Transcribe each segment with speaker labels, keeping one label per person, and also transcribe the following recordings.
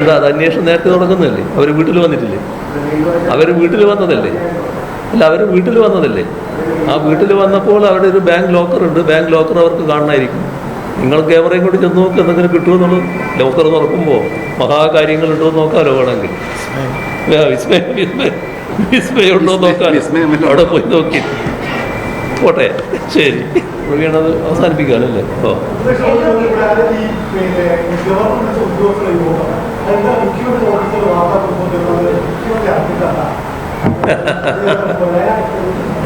Speaker 1: അത് അന്വേഷണം നേരത്തെ തുടങ്ങുന്നതല്ലേ? അവർ വീട്ടിൽ വന്നിട്ടില്ലേ? അവർ വീട്ടിൽ വന്നതല്ലേ? അല്ല, അവർ വീട്ടിൽ വന്നതല്ലേ? ആ വീട്ടിൽ വന്നപ്പോൾ അവിടെ ഒരു ബാങ്ക് ലോക്കർ ഉണ്ട്. ബാങ്ക് ലോക്കർ അവർക്ക് കാണണമായിരിക്കും. നിങ്ങൾ ക്യാമറയും കൂടി ചെന്ന് നോക്കി എന്തെങ്കിലും കിട്ടുമെന്നുള്ളത്. ലോക്കർ തുറക്കുമ്പോൾ മഹാകാര്യങ്ങൾ ഉണ്ടോ എന്ന് നോക്കാമല്ലോ വേണമെങ്കിൽ. വിസ്മയുണ്ടോ നോക്കാൻ അവിടെ പോയി നോക്കി പോട്ടെ. ശരി, വീണത് അവസാനിപ്പിക്കാനല്ലേ? ഓ,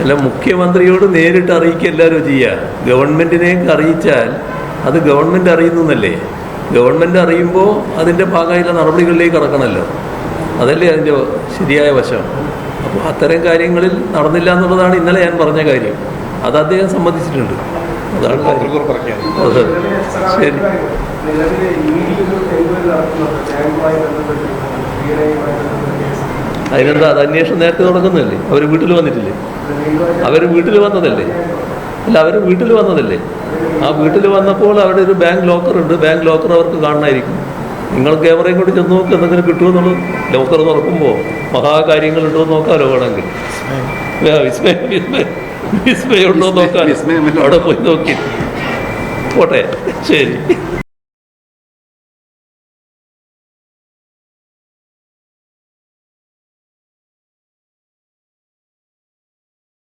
Speaker 1: അല്ല, മുഖ്യമന്ത്രിയോട് നേരിട്ട് അറിയിക്കുക എല്ലാവരും ചെയ്യുക. ഗവൺമെൻറ്റിനെയൊക്കെ അറിയിച്ചാൽ അത് ഗവൺമെൻറ് അറിയുന്നല്ലേ. ഗവൺമെൻറ് അറിയുമ്പോൾ അതിൻ്റെ ഭാഗമായിട്ടുള്ള നടപടികളിലേക്ക് കടക്കണമല്ലോ. അതല്ലേ അതിൻ്റെ ശരിയായ വശം. അപ്പോൾ അത്തരം കാര്യങ്ങളിൽ നടന്നില്ല എന്നുള്ളതാണ് ഇന്നലെ ഞാൻ പറഞ്ഞ കാര്യം. അത് അദ്ദേഹം സമ്മതിച്ചിട്ടുണ്ട്. അതാണ് കാര്യം. അതെ, ശരി. അതിനെന്താ? അത് അന്വേഷണം നേരത്തെ തുടങ്ങുന്നതല്ലേ? അവർ വീട്ടിൽ വന്നിട്ടില്ലേ? അവർ വീട്ടിൽ വന്നതല്ലേ? അല്ല, അവർ വീട്ടിൽ വന്നതല്ലേ? ആ വീട്ടിൽ വന്നപ്പോൾ അവിടെ ഒരു ബാങ്ക് ലോക്കർ ഉണ്ട്. ബാങ്ക് ലോക്കർ അവർക്ക് കാണണമായിരിക്കും. നിങ്ങൾ ക്യാമറയും കൂടി ചെന്ന് നോക്കി എന്തെങ്കിലും കിട്ടുമെന്നുള്ളത്. ലോക്കർ തുറക്കുമ്പോൾ മഹാകാര്യങ്ങൾ ഉണ്ടോ എന്ന് നോക്കാമല്ലോ വേണമെങ്കിൽ. വിസ്മയുണ്ടോ നോക്കാൻ അവിടെ പോയി നോക്കി പോട്ടെ. ശരി.